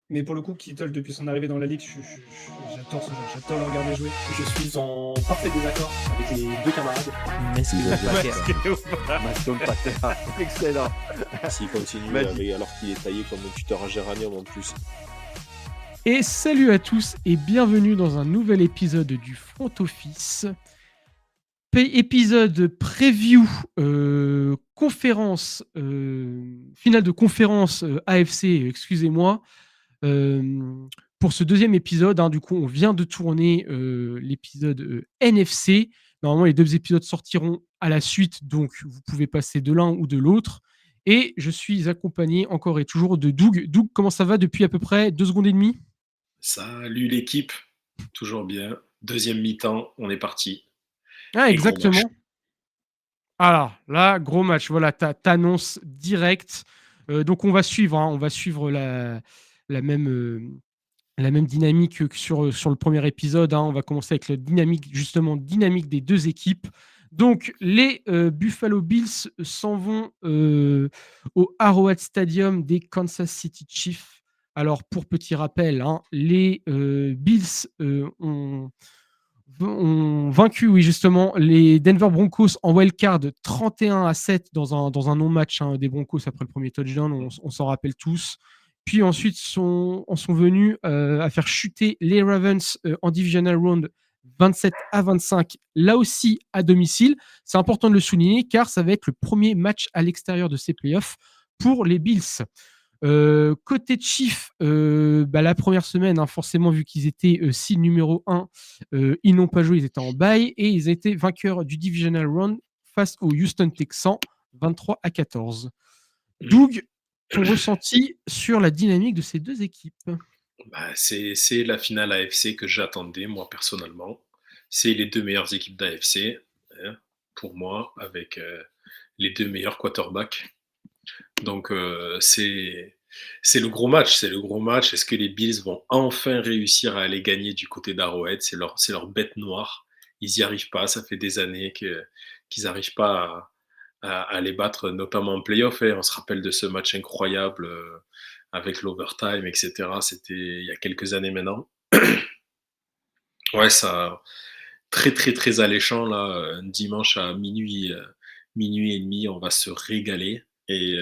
Mais pour le coup, Kittle, depuis son arrivée dans la ligue, j'adore ce joueur, j'adore le regarder jouer. Je suis en parfait désaccord avec les deux camarades. Maston Pater. Excellent. S'il continue alors qu'il est taillé comme un tuteur en géranium en plus. Et salut à tous et bienvenue dans un nouvel épisode du Front Office. Épisode preview conférence, finale de conférence AFC, excusez-moi. Pour ce deuxième épisode, du coup, on vient de tourner l'épisode NFC. Normalement, les deux épisodes sortiront à la suite, donc vous pouvez passer de l'un ou de l'autre. Et je suis accompagné encore et toujours de Doug. Doug, comment ça va depuis à peu près 2 secondes et demie ? Salut l'équipe, toujours bien. Deuxième mi-temps, on est parti. Ah, exactement. Alors là, gros match. Voilà, t'annonces direct. Donc on va suivre la même dynamique que sur le premier épisode. On va commencer avec la dynamique des deux équipes. Donc les Buffalo Bills s'en vont au Arrowhead Stadium des Kansas City Chiefs. Alors pour petit rappel, les Bills ont vaincu, oui, justement, les Denver Broncos en wildcard 31-7 dans un non-match des Broncos après le premier touchdown, on s'en rappelle tous. Puis ensuite, en sont venus à faire chuter les Ravens en Divisional Round 27-25, là aussi à domicile. C'est important de le souligner car ça va être le premier match à l'extérieur de ces playoffs pour les Bills. Côté Chiefs, la première semaine, forcément, vu qu'ils étaient seed numéro 1, ils n'ont pas joué, ils étaient en bye et ils étaient vainqueurs du Divisional Round face aux Houston Texans 23-14. Doug, ton ressenti sur la dynamique de ces deux équipes ? C'est la finale AFC que j'attendais, moi, personnellement. C'est les deux meilleures équipes d'AFC, pour moi, avec les deux meilleurs quarterbacks. Donc, c'est le gros match. C'est le gros match. Est-ce que les Bills vont enfin réussir à aller gagner du côté d'Arrowhead ? C'est leur bête noire. Ils n'y arrivent pas. Ça fait des années qu'ils n'arrivent pas à les battre, notamment en playoff. On se rappelle de ce match incroyable avec l'overtime, etc. C'était il y a quelques années maintenant. Ouais, ça, très, très, très alléchant, là. Un dimanche à minuit et demi, on va se régaler. Et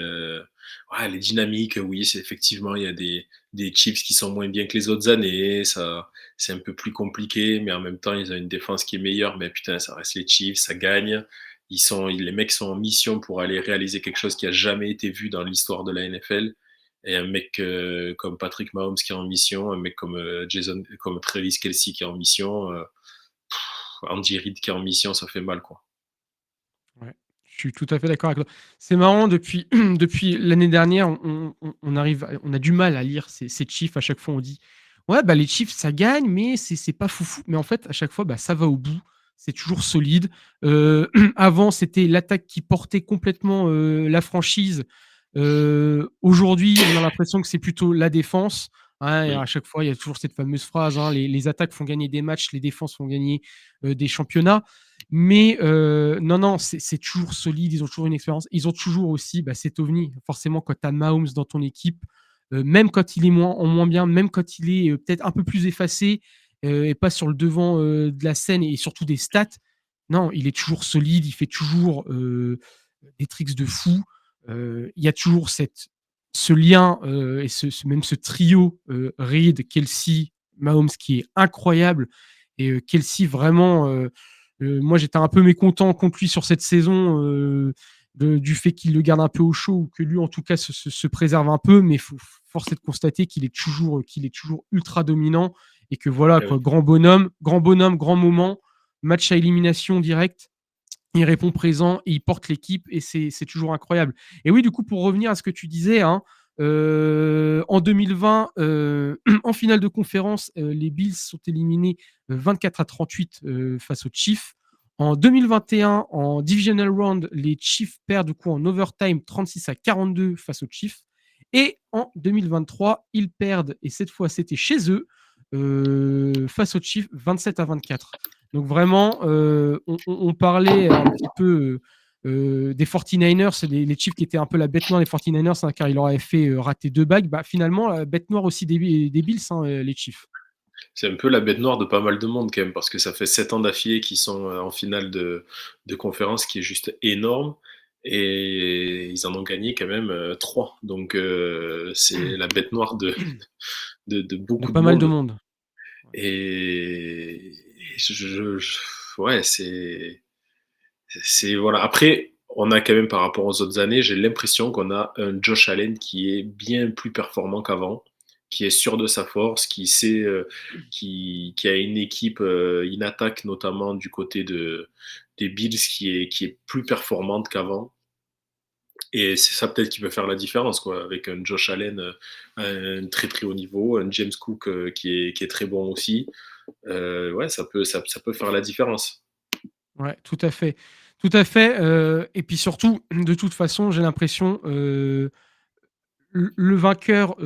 les dynamiques, oui, c'est effectivement, il y a des Chiefs qui sont moins bien que les autres années. Ça, c'est un peu plus compliqué, mais en même temps, ils ont une défense qui est meilleure. Mais putain, ça reste les Chiefs, ça gagne. Les mecs sont en mission pour aller réaliser quelque chose qui a jamais été vu dans l'histoire de la NFL. Et un mec comme Patrick Mahomes qui est en mission, un mec comme comme Travis Kelce qui est en mission, Andy Reid qui est en mission, ça fait mal, quoi. Ouais, je suis tout à fait d'accord avec toi. C'est marrant, depuis l'année dernière, on a du mal à lire ces Chiefs. À chaque fois, on dit ouais, les Chiefs, ça gagne, mais c'est pas foufou. Mais en fait, à chaque fois, ça va au bout. C'est toujours solide. Avant, c'était l'attaque qui portait complètement la franchise. Aujourd'hui, on a l'impression que c'est plutôt la défense. Et à chaque fois, il y a toujours cette fameuse phrase, les attaques font gagner des matchs, les défenses font gagner des championnats. Mais non, c'est toujours solide. Ils ont toujours une expérience. Ils ont toujours aussi cet ovni. Forcément, quand tu as Mahomes dans ton équipe, même quand il est moins bien, même quand il est peut-être un peu plus effacé et pas sur le devant de la scène et surtout des stats, non, il est toujours solide. Il fait toujours des tricks de fou. Il y a toujours ce lien et même ce trio Reid, Kelce, Mahomes qui est incroyable. Et Kelce, vraiment, moi j'étais un peu mécontent contre lui sur cette saison du fait qu'il le garde un peu au chaud ou que lui en tout cas se préserve un peu, mais force est de constater qu'il est toujours ultra dominant et que voilà, quoi, grand bonhomme, grand moment, match à élimination directe. Il répond présent et il porte l'équipe et c'est toujours incroyable. Et oui, du coup, pour revenir à ce que tu disais, en 2020, en finale de conférence, les Bills sont éliminés 24-38 face aux Chiefs. En 2021, en Divisional Round, les Chiefs perdent du coup en overtime 36-42 face aux Chiefs. Et en 2023, ils perdent, et cette fois c'était chez eux, face aux Chiefs 27-24. Donc vraiment, on parlait un petit peu des 49ers, les Chiefs qui étaient un peu la bête noire des 49ers, hein, car il leur avait fait rater 2 bagues. Bah, finalement, la bête noire aussi des Bills, hein, les Chiefs. C'est un peu la bête noire de pas mal de monde quand même, parce que ça fait 7 ans d'affilée qu'ils sont en finale de conférence, qui est juste énorme. Et ils en ont gagné quand même 3. Donc c'est la bête noire de De beaucoup de pas mal de monde. monde. Et ouais, voilà. Après, on a quand même par rapport aux autres années, j'ai l'impression qu'on a un Josh Allen qui est bien plus performant qu'avant, qui est sûr de sa force, qui sait, qui a une équipe, une attaque notamment du côté des Bills qui est plus performante qu'avant. Et c'est ça peut-être qui peut faire la différence, quoi, avec un Josh Allen, un très très haut niveau, un James Cook qui est très bon aussi. Ouais, ça peut faire la différence. Ouais, tout à fait. Tout à fait. Et puis surtout, de toute façon, j'ai l'impression, le vainqueur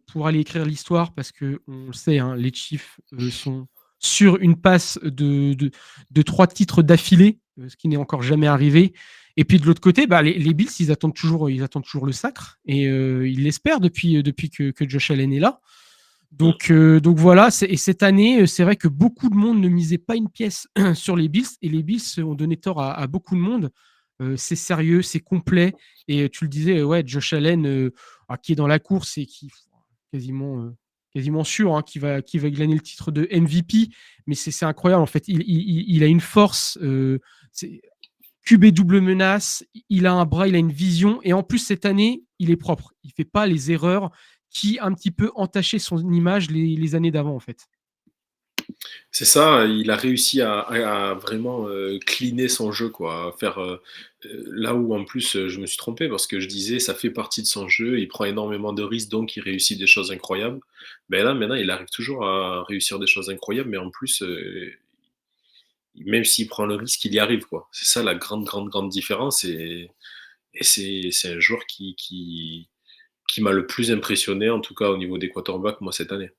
pour aller écrire l'histoire, parce qu'on le sait, hein, les Chiefs sont sur une passe de 3 titres d'affilée, ce qui n'est encore jamais arrivé. Et puis de l'autre côté, bah, les Bills, ils attendent toujours le sacre, et ils l'espèrent depuis que Josh Allen est là. Donc voilà, et cette année, c'est vrai que beaucoup de monde ne misait pas une pièce sur les Bills, et les Bills ont donné tort à beaucoup de monde. C'est sérieux, c'est complet, et tu le disais, ouais, Josh Allen, qui est dans la course et qui quasiment sûr, hein, qui va gagner le titre de MVP, mais c'est incroyable en fait. Il a une force, QB double menace, il a un bras, il a une vision, et en plus cette année, il est propre. Il fait pas les erreurs qui un petit peu entachaient son image les années d'avant en fait. C'est ça, il a réussi à vraiment cleaner son jeu, quoi, à faire là où en plus je me suis trompé parce que je disais ça fait partie de son jeu, il prend énormément de risques donc il réussit des choses incroyables. Ben là maintenant il arrive toujours à réussir des choses incroyables, mais en plus même s'il prend le risque, il y arrive, quoi. C'est ça la grande différence, et c'est un joueur qui m'a le plus impressionné en tout cas au niveau des quarterbacks moi cette année.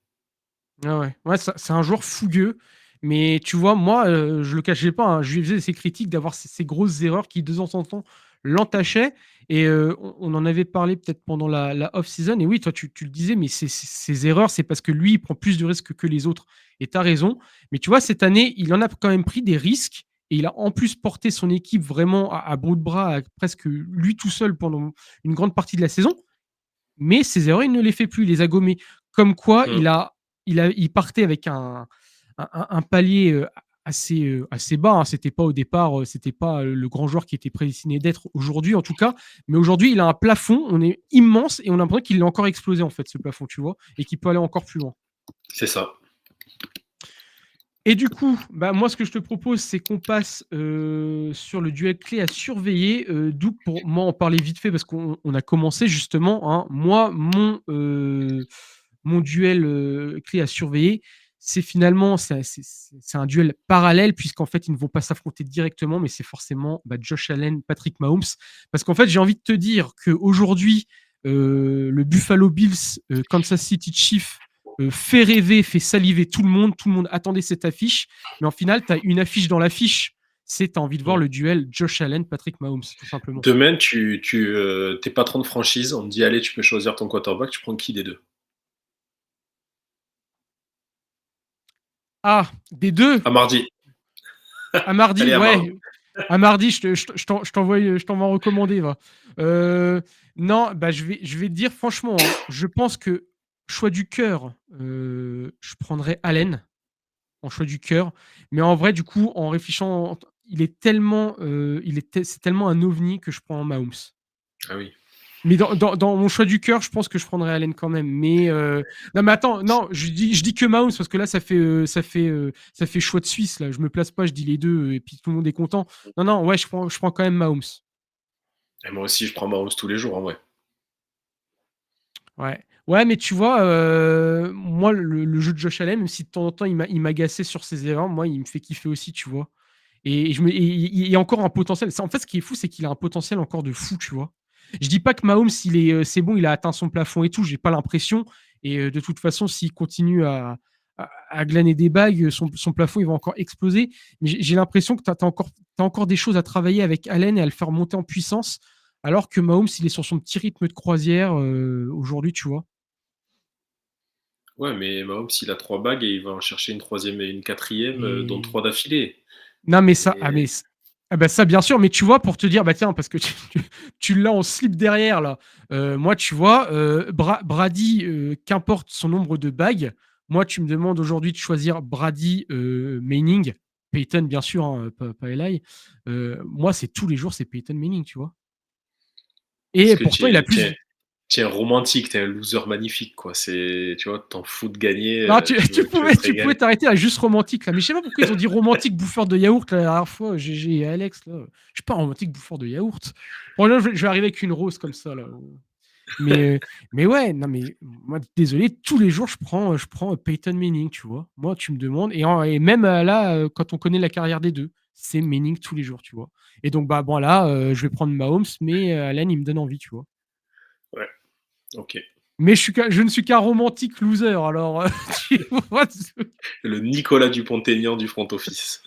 Ah ouais, ouais, c'est un joueur fougueux, mais tu vois, moi, je le cachais pas, hein, je lui faisais ces critiques d'avoir ces grosses erreurs qui, de temps en temps, l'entachaient, et on en avait parlé peut-être pendant la off-season, et oui, toi, tu le disais, mais ces erreurs, c'est parce que lui, il prend plus de risques que les autres, et tu as raison. Mais tu vois, cette année, il en a quand même pris des risques, et il a en plus porté son équipe vraiment à bout de bras, presque lui tout seul pendant une grande partie de la saison, mais ces erreurs, il ne les fait plus, il les a gommées. Comme quoi, Mmh. il partait avec un palier assez bas, hein. C'était pas au départ, c'était pas le grand joueur qui était prédestiné d'être aujourd'hui, en tout cas. Mais aujourd'hui, il a un plafond, on est immense, et on a l'impression qu'il a encore explosé, en fait, ce plafond, tu vois, et qu'il peut aller encore plus loin. C'est ça. Et du coup, bah, moi, ce que je te propose, c'est qu'on passe sur le duel clé à surveiller. D'où, pour moi, en parler vite fait, parce qu'on a commencé justement, hein. Moi, mon duel clé à surveiller, c'est finalement c'est un duel parallèle, puisqu'en fait, ils ne vont pas s'affronter directement, mais c'est forcément Josh Allen, Patrick Mahomes. Parce qu'en fait, j'ai envie de te dire qu'aujourd'hui, le Buffalo Bills, Kansas City Chiefs, fait rêver, fait saliver tout le monde. Tout le monde attendait cette affiche. Mais en final, tu as une affiche dans l'affiche. C'est tu as envie de voir le duel Josh Allen, Patrick Mahomes, tout simplement. Demain, t'es patron de franchise, on te dit allez, tu peux choisir ton quarterback, tu prends qui des deux? Ah, des deux. À mardi. À mardi, Allez, à mardi. ouais. À mardi, je t'envoie en recommander. Va. Non, je vais te dire franchement, hein, je pense que choix du cœur, je prendrais Allen en choix du cœur. Mais en vrai, du coup, en réfléchissant, il est tellement, c'est tellement un ovni que je prends Mahomes. Ah oui. Mais dans mon choix du cœur, je pense que je prendrais Allen quand même. Mais non, mais attends, non, je dis que Mahomes parce que là, ça fait choix de Suisse. Là, je me place pas, je dis les deux et puis tout le monde est content. Non, ouais, je prends quand même Mahomes. Et moi aussi, je prends Mahomes tous les jours, en vrai. Ouais, mais tu vois, moi, le jeu de Josh Allen, même si de temps en temps, il m'agaçait sur ses erreurs, moi, il me fait kiffer aussi, tu vois. Et il y a encore un potentiel. En fait, ce qui est fou, c'est qu'il a un potentiel encore de fou, tu vois. Je dis pas que Mahomes, c'est bon, il a atteint son plafond et tout, j'ai pas l'impression. Et de toute façon, s'il continue à à glaner des bagues, son plafond, il va encore exploser. Mais j'ai l'impression que tu as encore des choses à travailler avec Allen et à le faire monter en puissance, alors que Mahomes, il est sur son petit rythme de croisière aujourd'hui, tu vois. Ouais, mais Mahomes, il a 3 bagues et il va en chercher une troisième et une quatrième, dont Et 3 d'affilée. non, mais ça, Et bah ça, bien sûr, mais tu vois, pour te dire, bah tiens, parce que tu l'as en slip derrière, là. Moi, tu vois, Brady, qu'importe son nombre de bagues, moi, tu me demandes aujourd'hui de choisir Brady, Manning, Peyton, bien sûr, hein, pas Eli. Moi, c'est tous les jours, c'est Peyton Manning, tu vois. parce Et que pourtant, il a plus. tu es un romantique, tu es un loser magnifique, quoi. Tu vois, t'en fous de gagner, Non, tu, tu veux te tu pouvais régaler. t'arrêter à juste romantique là. Mais je sais pas pourquoi ils ont dit romantique bouffeur de yaourt la dernière fois. GG et Alex là. Je suis pas un romantique bouffeur de yaourt. Bon, là, je vais arriver avec une rose comme ça là. Mais, mais ouais, non mais moi désolé, tous les jours je prends Peyton Manning, tu vois. Moi, tu me demandes et même là, quand on connaît la carrière des deux, c'est Manning tous les jours, tu vois. Et donc bah bon là, je vais prendre Mahomes, mais Allen il me donne envie, tu vois. Ouais, ok. Mais je ne suis qu'un romantique loser, alors tu vois. Le Nicolas Dupont-Aignan du front office.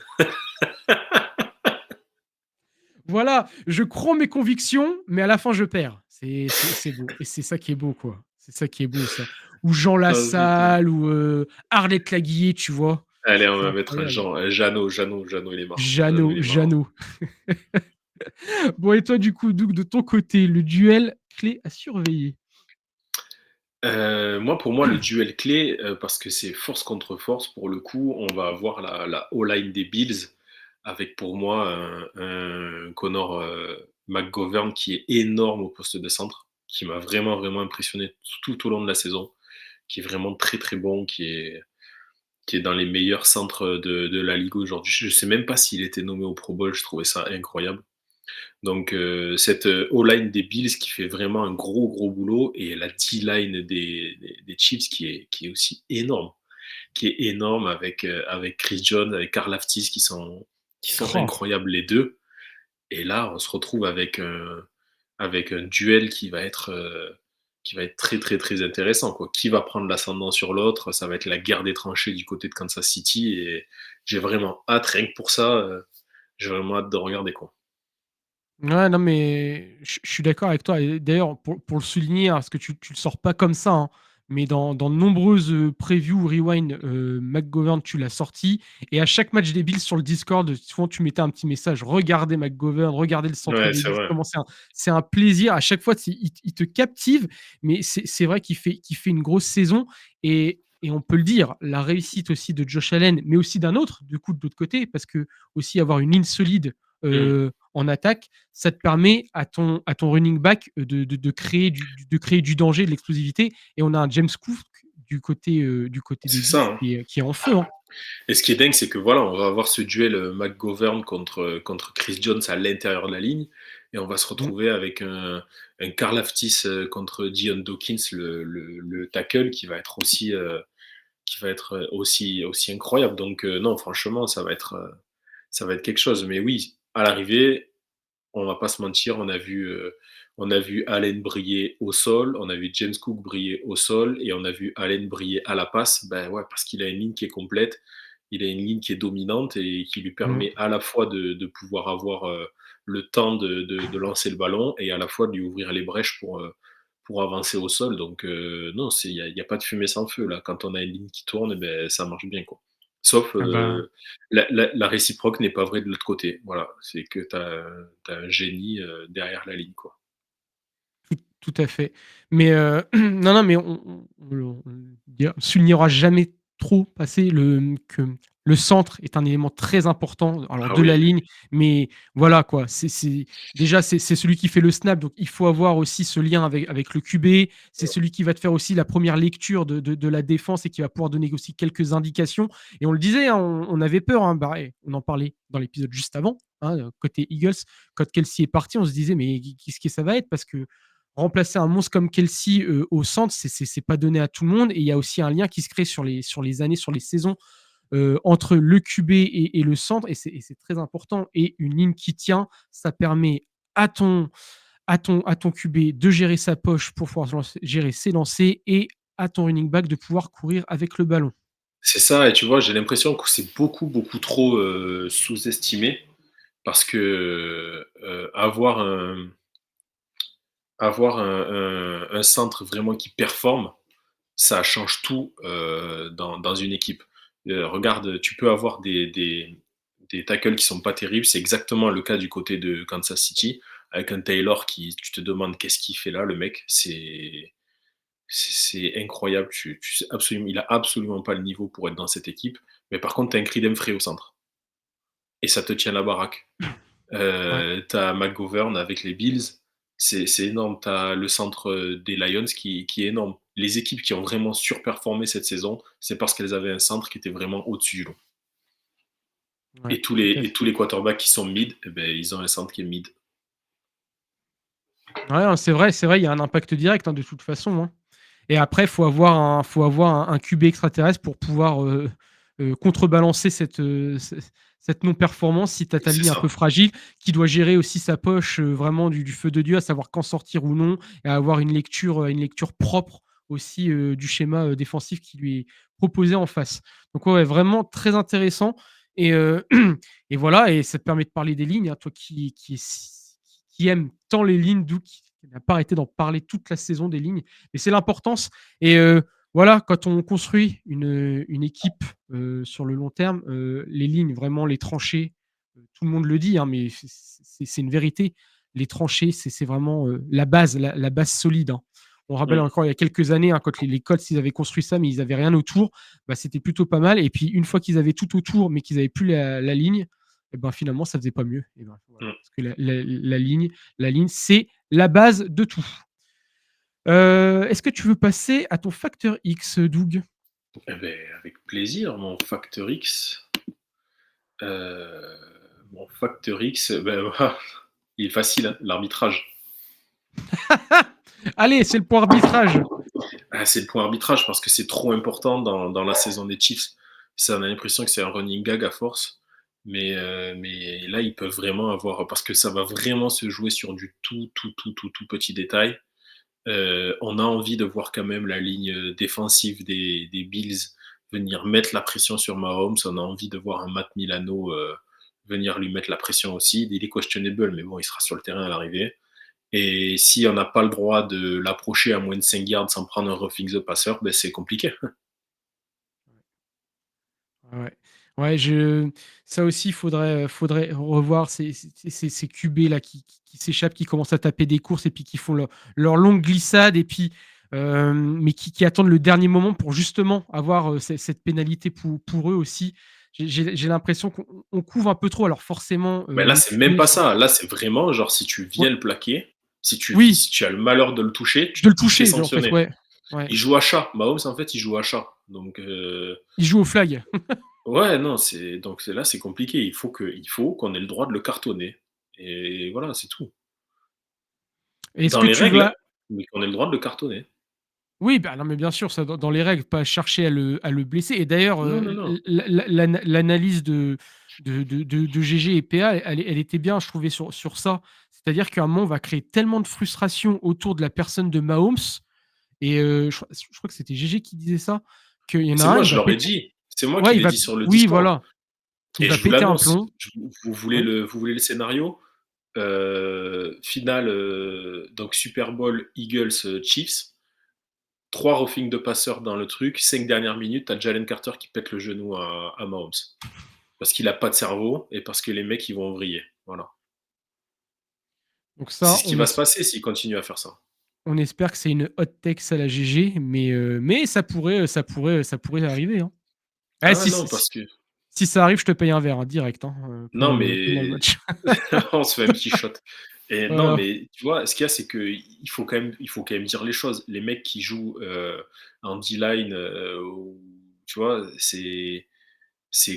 Voilà, je crois en mes convictions, mais à la fin, je perds. C'est beau. Et c'est ça qui est beau, quoi. C'est ça qui est beau, ça. Ou Jean Oh putain. Lassalle, ou Arlette Laguillet, tu vois. Allez, on C'est va mettre un incroyable. Jean, Jeannot, il est marrant. Jeannot, il Jeannot, est marrant. Jeannot. Bon, et toi, du coup, Doug, de ton côté, le duel clé à surveiller. Moi, pour moi, le duel clé, parce que c'est force contre force, pour le coup, on va avoir la O-line des Bills, avec pour moi un Connor McGovern qui est énorme au poste de centre, qui m'a vraiment, vraiment impressionné tout au long de la saison, qui est vraiment très, très bon, qui est dans les meilleurs centres de la ligue aujourd'hui. Je ne sais même pas s'il était nommé au Pro Bowl, je trouvais ça incroyable. Donc cette O-line des Bills qui fait vraiment un gros gros boulot et la D-line des Chiefs qui est aussi énorme, qui est énorme avec Chris Jones, avec Karl Aftis qui sont Oh. incroyables les deux. Et là on se retrouve avec un duel qui va être très très très intéressant, quoi. Qui va prendre l'ascendant sur l'autre? Ça va être la guerre des tranchées du côté de Kansas City et j'ai vraiment hâte, rien que pour ça, j'ai vraiment hâte de regarder, quoi. Ouais, non, mais je suis d'accord avec toi. Et d'ailleurs, pour le souligner, hein, parce que tu le sors pas comme ça, hein, mais dans de nombreuses previews ou rewind, McGovern, tu l'as sorti. Et à chaque match des Bills sur le Discord, souvent tu mettais un petit message. Regardez McGovern, regardez le centre Ouais, des c'est Bills. vrai. Comment c'est un plaisir. À chaque fois, il te captive, mais c'est vrai qu'il fait une grosse saison. Et on peut le dire, la réussite aussi de Josh Allen, mais aussi d'un autre, du coup, de l'autre côté, parce que aussi avoir une ligne solide Mmh. en attaque, ça te permet à ton running back de créer du danger, de l'explosivité. Et on a un James Cook du côté des C'est Bills ça, hein. qui est en feu, hein. Et ce qui est dingue, c'est que voilà, on va avoir ce duel McGovern contre Chris Jones à l'intérieur de la ligne, et on va se Mm. retrouver avec un Karlaftis contre Dion Dawkins, le tackle, qui va être aussi incroyable. Donc non, franchement, ça va être quelque chose. Mais oui, à l'arrivée, on va pas se mentir, on a vu Allen briller au sol, on a vu James Cook briller au sol, et on a vu Allen briller à la passe. Ben ouais, parce qu'il a une ligne qui est complète, il a une ligne qui est dominante et qui lui Mm. permet à la fois de pouvoir avoir le temps de lancer le ballon et à la fois de lui ouvrir les brèches pour avancer au sol. Donc non, y a pas de fumée sans feu là. Quand on a une ligne qui tourne, ben, ça marche bien, quoi. Sauf Ah bah, la réciproque n'est pas vraie de l'autre côté. Voilà, c'est que tu as un génie derrière la ligne, quoi. tout à fait. Mais non, non, mais on soulignera jamais trop passer que le centre est un élément très important, alors Ah de la oui, ligne, mais voilà quoi. Déjà, c'est celui qui fait le snap, donc il faut avoir aussi ce lien avec le QB. C'est celui qui va te faire aussi la première lecture de la défense et qui va pouvoir donner aussi quelques indications. Et on le disait, hein, on avait peur, hein, bah, on en parlait dans l'épisode juste avant, hein, côté Eagles. Quand Kelsey est parti, on se disait, mais qu'est-ce que ça va être? Parce que remplacer un monstre comme Kelsey au centre, c'est pas donné à tout le monde. Et il y a aussi un lien qui se crée sur les années, sur les saisons entre le QB et le centre. Et c'est très important. Et une ligne qui tient, ça permet à ton QB de gérer sa poche pour pouvoir gérer ses lancers et à ton running back de pouvoir courir avec le ballon. C'est ça et tu vois, j'ai l'impression que c'est beaucoup, beaucoup trop, sous-estimé parce que, avoir un centre vraiment qui performe, ça change tout, dans une équipe. Regarde, tu peux avoir des tackles qui sont pas terribles. C'est exactement le cas du côté de Kansas City, avec un Taylor qui tu te demandes qu'est-ce qu'il fait là, le mec? C'est incroyable. Tu sais absolument il a absolument pas le niveau pour être dans cette équipe. Mais par contre, tu as un Creed Humphrey au centre et ça te tient la baraque. Ouais. Tu as McGovern avec les Bills, c'est énorme. Tu as le centre, des Lions qui est énorme. Les équipes qui ont vraiment surperformé cette saison, c'est parce qu'elles avaient un centre qui était vraiment au-dessus du lot. Ouais, Et tous tout les à et fait. tous les quarterbacks qui sont mid, eh beh, ils ont un centre qui est mid. Ouais, hein, c'est vrai, il y a un impact direct, hein, de toute façon, hein. Et après, faut avoir un QB extraterrestre pour pouvoir contrebalancer cette non-performance si tu as ta C'est ligne un peu ça, fragile, qui doit gérer aussi sa poche vraiment du feu de Dieu, à savoir quand sortir ou non, et avoir une lecture propre aussi du schéma défensif qui lui est proposé en face. Donc ouais, vraiment très intéressant. Et, et voilà, et ça te permet de parler des lignes, hein, toi qui aime tant les lignes, d'où qui n'a pas arrêté d'en parler toute la saison des lignes. Mais c'est l'importance. Et voilà, quand on construit une équipe sur le long terme, les lignes, vraiment les tranchées, tout le monde le dit, hein, mais c'est une vérité. Les tranchées, c'est vraiment la base, la base solide, hein. On rappelle mmh, encore il y a quelques années, hein, quand les Colts ils avaient construit ça, mais ils n'avaient rien autour, bah, c'était plutôt pas mal. Et puis une fois qu'ils avaient tout autour, mais qu'ils n'avaient plus la ligne, et ben, finalement, ça faisait pas mieux. Et ben, voilà. mmh. Parce que la ligne, c'est la base de tout. Est-ce que tu veux passer à ton facteur X, Doug? Eh beh, avec plaisir, mon facteur X. Heu, mon facteur X, ben, voilà, il est facile, hein, l'arbitrage. Allez, c'est le point arbitrage. Ah, c'est le point arbitrage parce que c'est trop important dans la saison des Chiefs. Ça, on a l'impression que c'est un running gag à force, mais là, ils peuvent vraiment avoir parce que ça va vraiment se jouer sur du tout petit détail. On a envie de voir quand même la ligne défensive des Bills venir mettre la pression sur Mahomes. On a envie de voir un Matt Milano venir lui mettre la pression aussi. Il est questionable, mais bon, il sera sur le terrain à l'arrivée. Et si on n'a pas le droit de l'approcher à moins de 5 yards sans prendre un roughing the passer, ben c'est compliqué. Ouais. Ouais, ça aussi, faudrait revoir ces QB là qui s'échappent, qui commencent à taper des courses et puis qui font leur longue glissade et puis mais qui attendent le dernier moment pour justement avoir cette pénalité pour eux aussi. J'ai l'impression qu'on couvre un peu trop. Alors forcément, Mais là, le c'est même QB, pas ça. Là, c'est vraiment genre si tu ouais, viens le plaquer, oui, si tu as le malheur de le toucher, de le tu te fais toucher, en fait, sanctionner. ouais. Ouais. Il joue à chat. Mahomes, en fait, il joue à chat. Donc, Il joue au flag. ouais, non, là, c'est compliqué. Il faut qu'on ait le droit de le cartonner. Et voilà, c'est tout. Est-ce Dans que les tu règles, vas hein, mais qu'on ait le droit de le cartonner. Oui, bah, non, mais bien sûr, ça dans les règles, pas chercher à le blesser. Et d'ailleurs, Non, non, non. l'analyse de GG et PA, elle était bien, je trouvais, sur ça. C'est-à-dire qu'à un moment, on va créer tellement de frustration autour de la personne de Mahomes, et je crois que c'était GG qui disait ça, qu'il y en a C'est un, moi, il je va leur ai péter. dit. C'est moi qui Ouais, il l'ai va. dit sur le Oui, Discord. voilà. Il Et va je vous péter un l'annonce. plomb. Ouais. Vous voulez le scénario? Finale, donc Super Bowl Eagles Chiefs. 3 roughing de passeurs dans le truc. 5 dernières minutes, t'as Jalen Carter qui pète le genou à Mahomes. Parce qu'il a pas de cerveau et parce que les mecs, ils vont vriller. Voilà. Donc C'est ça, ce qui va se passer s'il continue à faire ça. on espère que c'est une hot takes à la GG, mais ça pourrait arriver, hein. Ah, Ah non, parce que. si ça arrive, je te paye un verre, hein, direct, hein, Non, pendant le mais match. on se fait un petit shot. Et non, Voilà. mais tu vois, ce qu'il y a, c'est il faut quand même dire les choses. Les mecs qui jouent en D-line, tu vois, c'est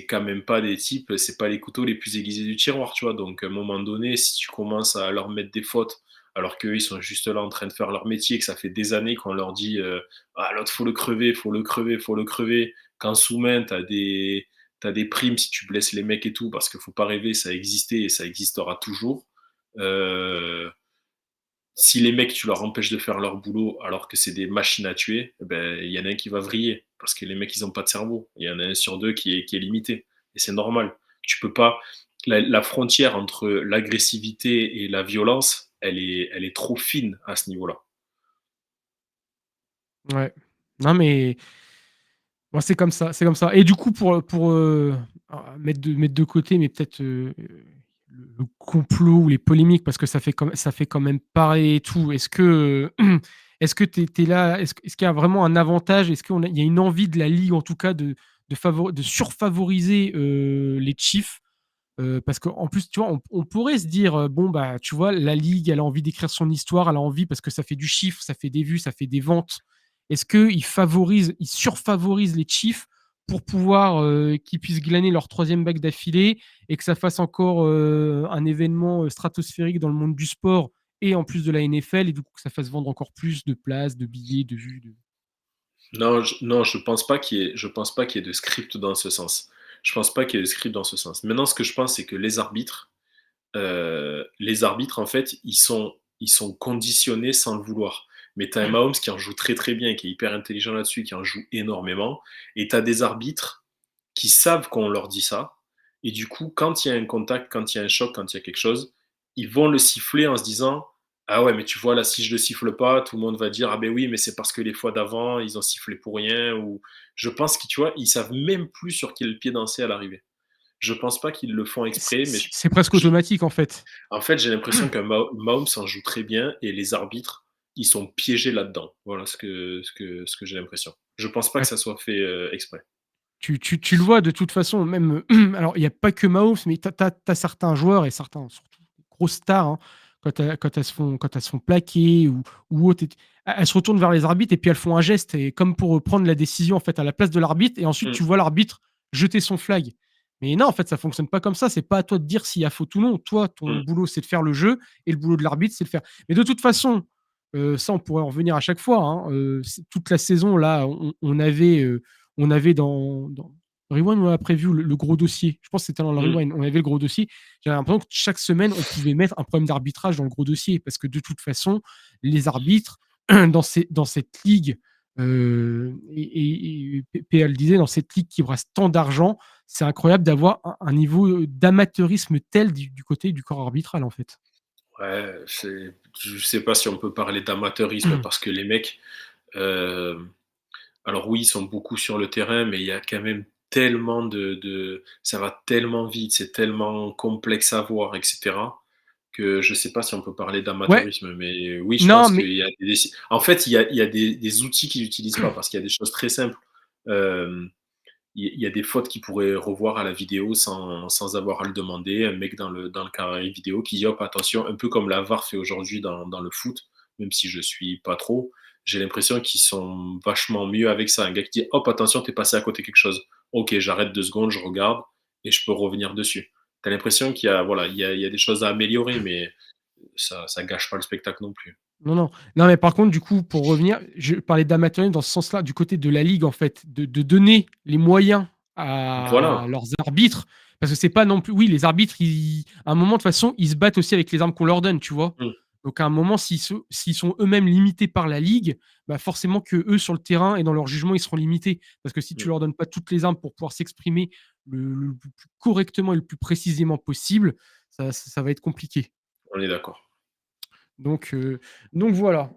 quand même pas des types, c'est pas les couteaux les plus aiguisés du tiroir, tu vois. Donc, à un moment donné, si tu commences à leur mettre des fautes, alors qu'eux, ils sont juste là en train de faire leur métier, que ça fait des années qu'on leur dit ah, l'autre, faut le crever, faut le crever, faut le crever. Qu'en sous-main, t'as des primes si tu blesses les mecs et tout, parce qu'il faut pas rêver, ça a existé et ça existera toujours. Euh, si les mecs, tu leur empêches de faire leur boulot alors que c'est des machines à tuer, eh ben, il y en a un qui va vriller parce que les mecs, ils ont pas de cerveau. Il y en a un sur deux qui est limité et c'est normal. Tu peux pas la frontière entre l'agressivité et la violence, elle est trop fine à ce niveau-là. Ouais. Non, mais bon, c'est comme ça, c'est comme ça. Et du coup, mettre de côté, mais peut-être le complot ou les polémiques, parce que ça fait quand même parler et tout. Est-ce que t'es là, est-ce qu'il y a vraiment un avantage? Il y a une envie de la ligue, en tout cas, de surfavoriser les Chiefs? Parce qu'en plus, tu vois, on pourrait se dire, bon, bah, tu vois, la ligue, elle a envie d'écrire son histoire, elle a envie parce que ça fait du chiffre, ça fait des vues, ça fait des ventes. Est-ce qu'ils surfavorisent les Chiefs pour pouvoir qu'ils puissent glaner leur troisième bague d'affilée et que ça fasse encore un événement stratosphérique dans le monde du sport et en plus de la NFL et du coup que ça fasse vendre encore plus de places, de billets, de vues. Non, je pense pas qu'il y ait de script dans ce sens. Je pense pas qu'il y ait de script dans ce sens. Maintenant, ce que je pense, c'est que les arbitres, en fait, ils sont conditionnés sans le vouloir. Mais tu as un Mahomes qui en joue très très bien, qui est hyper intelligent là-dessus, qui en joue énormément. Et tu as des arbitres qui savent qu'on leur dit ça. Et du coup, quand il y a un contact, quand il y a un choc, quand il y a quelque chose, ils vont le siffler en se disant: ah ouais, mais tu vois, là, si je le siffle pas, tout le monde va dire: ah ben oui, mais c'est parce que les fois d'avant, ils ont sifflé pour rien. Ou je pense qu'ils, tu vois, ils savent même plus sur quel pied danser à l'arrivée. Je pense pas qu'ils le font exprès, mais C'est presque je- automatique en fait. en fait, j'ai l'impression qu'un Mahomes en joue très bien et les arbitres, ils sont piégés là-dedans. Voilà ce que j'ai l'impression. Je pense pas que ça soit fait exprès. Tu le vois de toute façon, même. Alors, il n'y a pas que Mahomes, mais tu as certains joueurs et certains, surtout des grosses stars, hein, quand elles se font plaquer ou autre, elles se retournent vers les arbitres et puis elles font un geste, et comme pour prendre la décision en fait, à la place de l'arbitre, et ensuite Mm, tu vois l'arbitre jeter son flag. Mais non, en fait, ça fonctionne pas comme ça. C'est pas à toi de dire s'il y a faute ou non. Toi, ton mm, boulot, c'est de faire le jeu, et le boulot de l'arbitre, c'est de faire. Mais de toute façon, ça, on pourrait en revenir à chaque fois, hein. Toute la saison, là, on avait dans Rewind, on a prévu le gros dossier. Je pense que c'était dans le mm. Rewind. On avait le gros dossier. J'avais l'impression que chaque semaine, on pouvait mettre un problème d'arbitrage dans le gros dossier. Parce que de toute façon, les arbitres, dans cette ligue, et PL disait, dans cette ligue qui brasse tant d'argent, c'est incroyable d'avoir un niveau d'amateurisme tel du côté du corps arbitral, en fait. Ouais, je sais pas si on peut parler d'amateurisme parce que les mecs, euh, alors oui, ils sont beaucoup sur le terrain, mais il y a quand même tellement ça va tellement vite, c'est tellement complexe à voir, etc., que je sais pas si on peut parler Ouais, d'amateurisme, mais oui, je non, pense mais qu'il y a en fait, il y a des outils qu'ils n'utilisent pas parce qu'il y a des choses très simples. Euh, il y a des fautes qu'ils pourraient revoir à la vidéo sans avoir à le demander. Un mec dans le carré vidéo qui dit: hop, attention, un peu comme la VAR fait aujourd'hui dans le foot, même si je suis pas trop, j'ai l'impression qu'ils sont vachement mieux avec ça. Un gars qui dit: hop, attention, t'es passé à côté quelque chose. Ok, j'arrête 2 secondes, je regarde et je peux revenir dessus. T'as l'impression qu'il y a, voilà, il y a des choses à améliorer, mais ça gâche pas le spectacle non plus. non, non. Non, mais par contre, du coup, pour revenir, je parlais d'amateurisme dans ce sens-là, du côté de la Ligue, en fait, de donner les moyens à Voilà. leurs arbitres. Parce que c'est pas non plus. Oui, les arbitres, à un moment, de toute façon, ils se battent aussi avec les armes qu'on leur donne, tu vois. Mm, Donc, à un moment, s'ils sont eux-mêmes limités par la Ligue, bah forcément que eux, sur le terrain et dans leur jugement, ils seront limités. Parce que si tu mm. leur donnes pas toutes les armes pour pouvoir s'exprimer le plus correctement et le plus précisément possible, ça va être compliqué. On est d'accord. Donc, euh, donc voilà.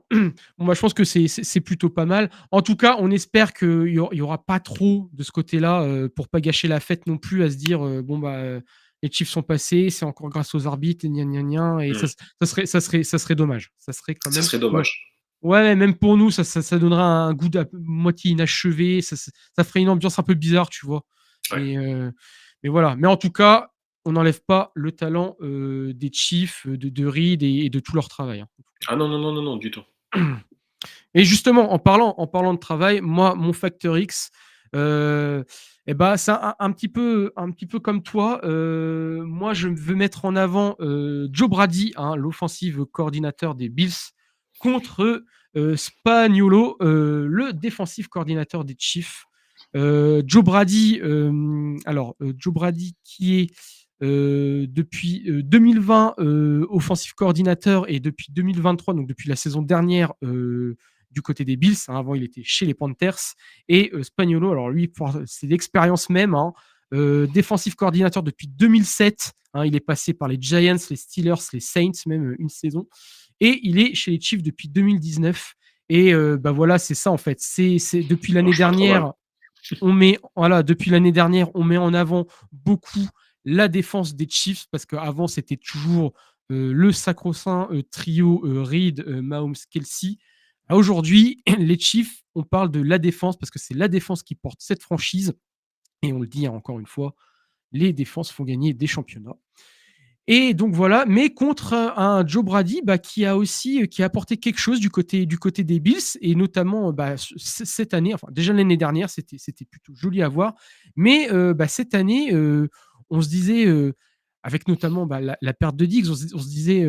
Bon, bah, je pense que c'est plutôt pas mal. En tout cas, on espère qu'il y aura pas trop de ce côté-là pour pas gâcher la fête non plus, à se dire bon bah les Chiefs sont passés, c'est encore grâce aux arbitres, et gna gna gna, et Mm. ça serait dommage. Ça serait quand Ça même serait dommage. dommage. Ouais, même pour nous, ça donnera un goût moitié inachevé. Ça ferait une ambiance un peu bizarre, tu vois. Ouais. Mais voilà. Mais en tout cas, on n'enlève pas le talent des Chiefs, de Reed et de tout leur travail, hein. Ah non, non, non, non, non, du tout. Et justement, en parlant de travail, moi, mon facteur X, euh, eh ben, c'est un petit peu comme toi. Moi, je veux mettre en avant Joe Brady, hein, l'offensive coordinateur des Bills, contre Spagnuolo, le défensif coordinateur des Chiefs. Joe Brady qui est depuis 2020 offensive coordinateur et depuis 2023, donc depuis la saison dernière, du côté des Bills. Hein, avant, il était chez les Panthers. Et Spagnuolo, alors lui, c'est l'expérience même. Hein, défensif coordinateur depuis 2007. Hein, il est passé par les Giants, les Steelers, les Saints, même une saison. Et il est chez les Chiefs depuis 2019. Et bah voilà, c'est ça en fait. C'est depuis l'année dernière. Depuis l'année dernière, on met en avant beaucoup la défense des Chiefs parce qu'avant, c'était toujours le sacro-saint trio Reed, Mahomes, Kelsey. Aujourd'hui, les Chiefs, on parle de la défense parce que c'est la défense qui porte cette franchise. Et on le dit encore une fois, les défenses font gagner des championnats. Et donc voilà, mais contre un Joe Brady qui a apporté quelque chose du côté des Bills, et notamment cette année, enfin déjà l'année dernière, c'était plutôt joli à voir, mais cette année, on se disait, avec notamment la perte de Diggs, on se disait,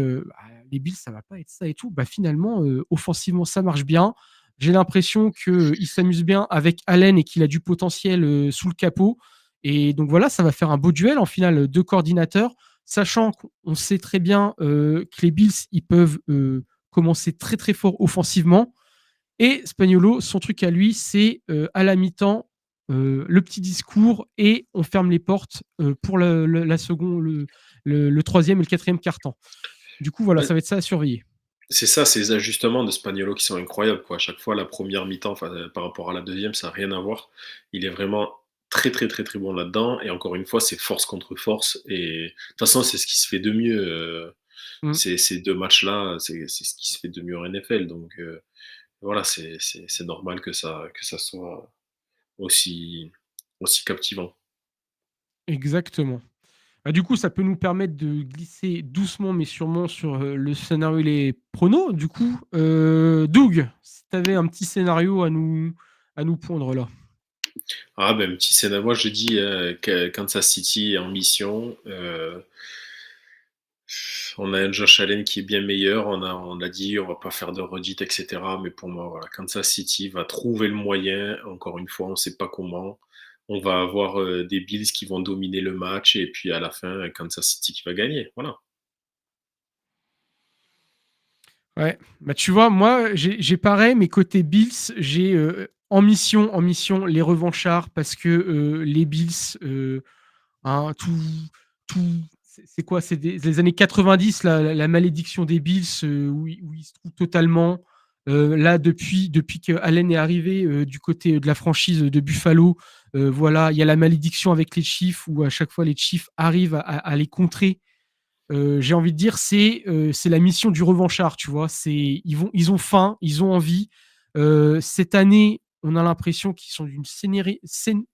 les Bills, ça va pas être ça et tout. Finalement, offensivement, ça marche bien. J'ai l'impression qu'il s'amuse bien avec Allen et qu'il a du potentiel sous le capot. Et donc voilà, ça va faire un beau duel en finale, deux coordinateurs. Sachant qu'on sait très bien que les Bills, ils peuvent commencer très très fort offensivement. Et Spagnuolo, son truc à lui, c'est à la mi-temps, le petit discours et on ferme les portes pour la seconde, le troisième et le quatrième quart-temps. Du coup, voilà, ça va être ça à surveiller. C'est ça, ces ajustements de Spagnuolo qui sont incroyables, quoi. À chaque fois, la première mi-temps par rapport à la deuxième, ça n'a rien à voir. Il est vraiment très très très très bon là-dedans. Et encore une fois, c'est force contre force. Et de toute façon, c'est ce qui se fait de mieux. Ces deux matchs-là, c'est ce qui se fait de mieux en NFL. Donc voilà, c'est normal que ça soit aussi captivant. Exactement. Du coup, ça peut nous permettre de glisser doucement mais sûrement sur le scénario et les pronos. Du coup, Doug, si tu avais un petit scénario à nous pondre là. Ah ben petit scénario, moi je dis Kansas City est en mission. On a un Josh Allen qui est bien meilleur. On a dit on va pas faire de redite, etc. Mais pour moi, voilà, Kansas City va trouver le moyen. Encore une fois, on ne sait pas comment. On va avoir des Bills qui vont dominer le match et puis à la fin, Kansas City qui va gagner. Voilà. Ouais, tu vois, moi, j'ai pareil, mais côté Bills, j'ai en mission les revanchards parce que les Bills, hein, c'est quoi? C'est les années 90, la malédiction des Bills, où ils se trouvent totalement. Là, depuis que Allen est arrivé du côté de la franchise de Buffalo, voilà, il y a la malédiction avec les Chiefs où à chaque fois les Chiefs arrivent à les contrer. J'ai envie de dire, c'est la mission du revanchard, tu vois. Ils ont faim, ils ont envie. Cette année, on a l'impression qu'ils sont d'une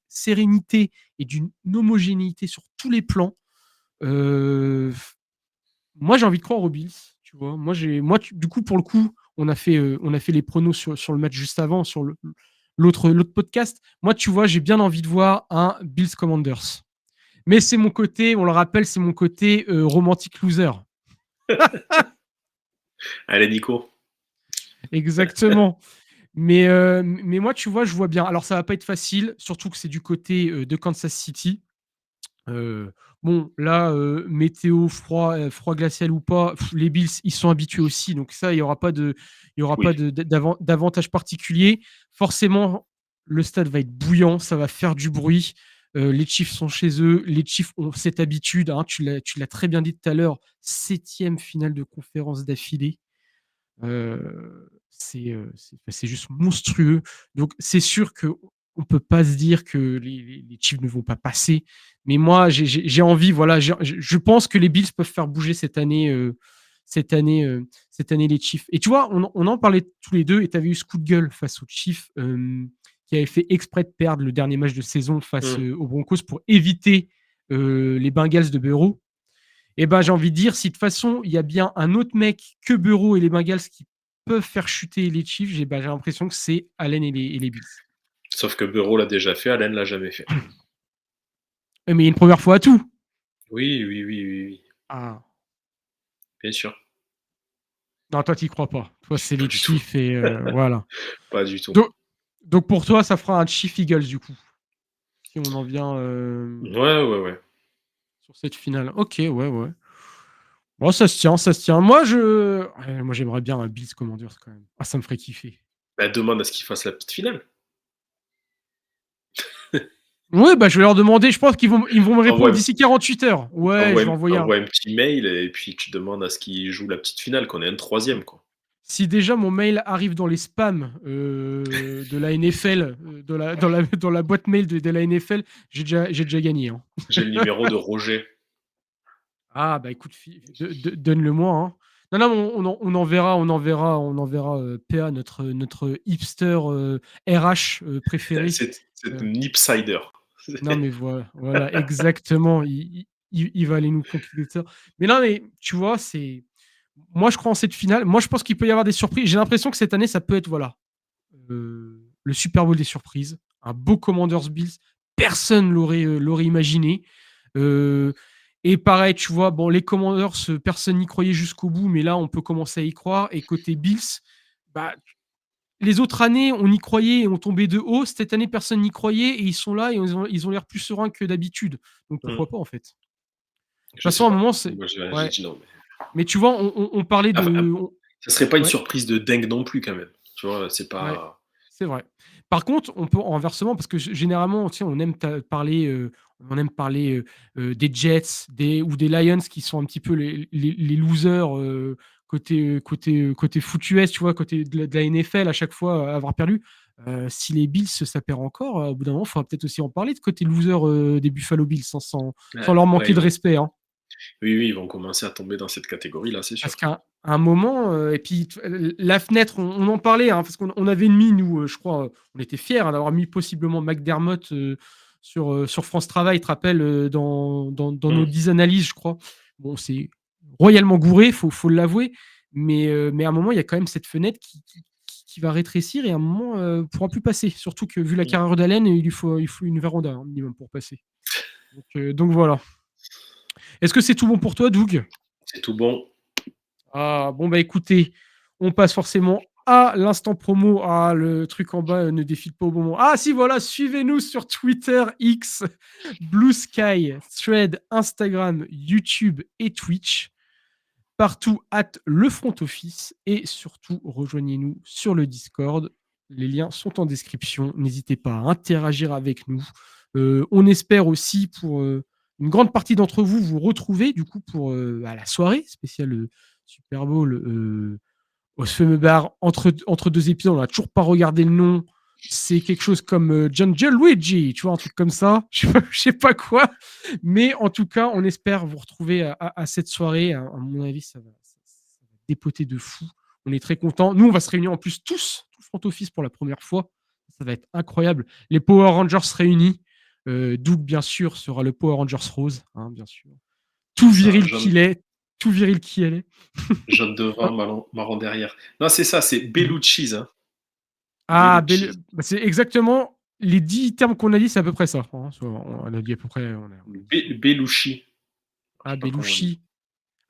sérénité et d'une homogénéité sur tous les plans. Moi, j'ai envie de croire aux Bills, tu vois. Du coup, pour le coup, on a fait les pronos sur le match juste avant, sur l'autre podcast. Moi, tu vois, j'ai bien envie de voir un Bills Commanders. Mais c'est mon côté, on le rappelle, c'est mon côté romantique loser. Allez, Nico. Exactement. Mais moi, tu vois, je vois bien. Alors, ça va pas être facile, surtout que c'est du côté de Kansas City. Bon, là, météo, froid glacial ou pas, les Bills, ils sont habitués aussi. Donc ça, il y aura pas d'avantage particulier. Forcément, le stade va être bouillant, ça va faire du bruit. Les Chiefs sont chez eux. Les Chiefs ont cette habitude. Hein, tu l'as très bien dit tout à l'heure. 7e finale de conférence d'affilée. C'est juste monstrueux. Donc, c'est sûr qu'on ne peut pas se dire que les Chiefs ne vont pas passer. Mais moi, j'ai envie. Voilà, je pense que les Bills peuvent faire bouger cette année les Chiefs. Et tu vois, on en parlait tous les deux. Et tu avais eu ce coup de gueule face aux Chiefs qui avait fait exprès de perdre le dernier match de saison face aux Broncos pour éviter les Bengals de Burrow. Et j'ai envie de dire, si de toute façon, il y a bien un autre mec que Burrow et les Bengals qui peuvent faire chuter les Chiefs, j'ai l'impression que c'est Allen et les Bills. Sauf que Burrow l'a déjà fait, Allen l'a jamais fait. Mais une première fois à tout. Oui. Ah. Bien sûr. Non, toi, tu n'y crois pas. Toi, c'est les du Chiefs et voilà. Pas du tout. Donc, pour toi, ça fera un Chiefs Eagles, du coup. Si on en vient Ouais. sur cette finale. Ok, ouais. Bon, ça se tient, ça se tient. Moi, j'aimerais bien un Bills Commanders quand même. Ah, ça me ferait kiffer. Bah, demande à ce qu'ils fassent la petite finale. Ouais, bah, je vais leur demander. Je pense ils vont me répondre Envoie, d'ici 48 heures. Ouais, je vais envoyer un. envoie un petit mail et puis tu demandes à ce qu'ils jouent la petite finale, qu'on ait un troisième, quoi. Si déjà mon mail arrive dans les spams de la NFL, dans la boîte mail de la NFL, j'ai déjà gagné. Hein. J'ai le numéro de Roger. Ah, bah écoute, donne-le-moi. Hein. Non, on enverra PA, notre hipster RH préféré. C'est Euh, un Nipsider. non, mais voilà, exactement. Il va aller nous conquérir ça. Mais non, mais tu vois, moi, je crois en cette finale. Moi, je pense qu'il peut y avoir des surprises. J'ai l'impression que cette année, ça peut être le Super Bowl des surprises. Un beau Commanders Bills. Personne l'aurait imaginé. Euh, et pareil, tu vois, bon, les Commanders, personne n'y croyait jusqu'au bout, mais là, on peut commencer à y croire. Et côté Bills, bah, les autres années, on y croyait et on tombait de haut. Cette année, personne n'y croyait et ils sont là et ils ont l'air plus sereins que d'habitude. Donc pourquoi pas, en fait. De toute Je sais façon, à un pas. moment, c'est. Moi, j'ai Ouais. dit non. Mais tu vois, on parlait Enfin, de. ça serait pas une Ouais. surprise de dingue non plus, quand même. Tu vois, c'est pas. Ouais. C'est vrai. Par contre, on peut inversement, parce que généralement, tu sais, on aime parler des Jets ou des Lions qui sont un petit peu les losers côté foot US, tu vois, côté de la NFL à chaque fois avoir perdu. Si les Bills ça perd encore, au bout d'un moment, il faudra peut-être aussi en parler de côté loser des Buffalo Bills, sans leur manquer Ouais, de respect. Hein. oui, ils vont commencer à tomber dans cette catégorie-là, c'est sûr. Parce qu'à un moment, et puis la fenêtre, on en parlait, hein, parce qu'on avait mis, nous, je crois, on était fiers d'avoir mis possiblement McDermott sur France Travail, tu te rappelles, dans nos 10 analyses, je crois. Bon, c'est royalement gouré, faut l'avouer, mais à un moment, il y a quand même cette fenêtre qui va rétrécir et à un moment, ne pourra plus passer. Surtout que vu la carrière d'Allen, il lui faut une véranda hein, minimum pour passer. Donc voilà. Est-ce que c'est tout bon pour toi, Doug? C'est tout bon. Ah, bon, bah écoutez, on passe forcément à l'instant promo. Ah, le truc en bas ne défile pas au bon moment. Ah, si, voilà, suivez-nous sur Twitter, X, Blue Sky, Thread, Instagram, YouTube et Twitch. Partout, le front office. Et surtout, rejoignez-nous sur le Discord. Les liens sont en description. N'hésitez pas à interagir avec nous. On espère aussi pour une grande partie d'entre vous vous retrouver du coup pour la soirée spéciale Super Bowl au fameux bar entre deux épisodes. On n'a toujours pas regardé le nom. C'est quelque chose comme John Luigi, tu vois, un truc comme ça. Je sais pas quoi. Mais en tout cas, on espère vous retrouver à cette soirée. À mon avis, ça va dépoter de fou. On est très contents. Nous, on va se réunir en plus tous front office pour la première fois. Ça va être incroyable. Les Power Rangers réunis. Doug, bien sûr, sera le Power Rangers rose, hein, bien sûr. Tout viril qu'il est. Tout viril qui elle est. Jaune devant, marron derrière. Non, c'est ça, c'est Bellucci's. Hein. Ah, c'est exactement les 10 termes qu'on a dit, c'est à peu près ça. Hein. On a dit à peu près. Bellucci. Ah, Belushi.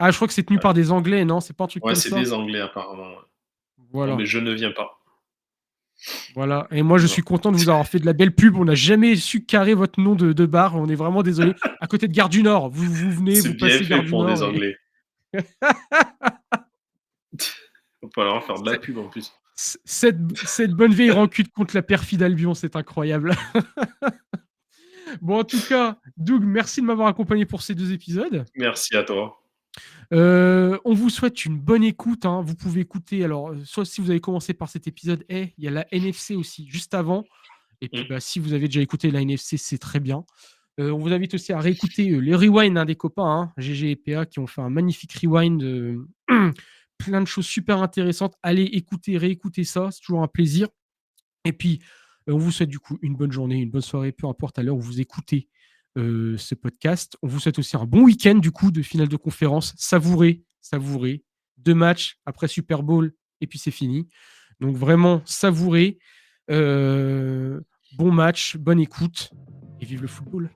Ah, je crois que c'est tenu par des Anglais, non? C'est pas un truc Ouais, comme c'est ça? des Anglais apparemment. Voilà. Non, mais je ne viens pas. Voilà. Et moi, je suis content de vous avoir fait de la belle pub. On n'a jamais su carrer votre nom de bar. On est vraiment désolé. À côté de Gare du Nord. Vous venez, C'est vous bien passez Gare fait du pour Nord. des Anglais. Faut pas leur faire de la pub en plus. Cette bonne vieille rancune contre la perfide Albion, c'est incroyable. Bon, en tout cas, Doug, merci de m'avoir accompagné pour ces 2 épisodes. Merci à toi. On vous souhaite une bonne écoute. Hein. Vous pouvez écouter, alors, soit si vous avez commencé par cet épisode, il y a la NFC aussi, juste avant. Et puis, si vous avez déjà écouté la NFC, c'est très bien. On vous invite aussi à réécouter les rewinds des copains, hein, GG et PA, qui ont fait un magnifique rewind. Plein de choses super intéressantes. Allez écouter, réécouter ça, c'est toujours un plaisir. Et puis, on vous souhaite du coup une bonne journée, une bonne soirée, peu importe à l'heure où vous écoutez ce podcast. On vous souhaite aussi un bon week-end du coup de finale de conférence. Savourez. 2 matchs après Super Bowl et puis c'est fini. Donc vraiment savourez. Bon match, bonne écoute et vive le football.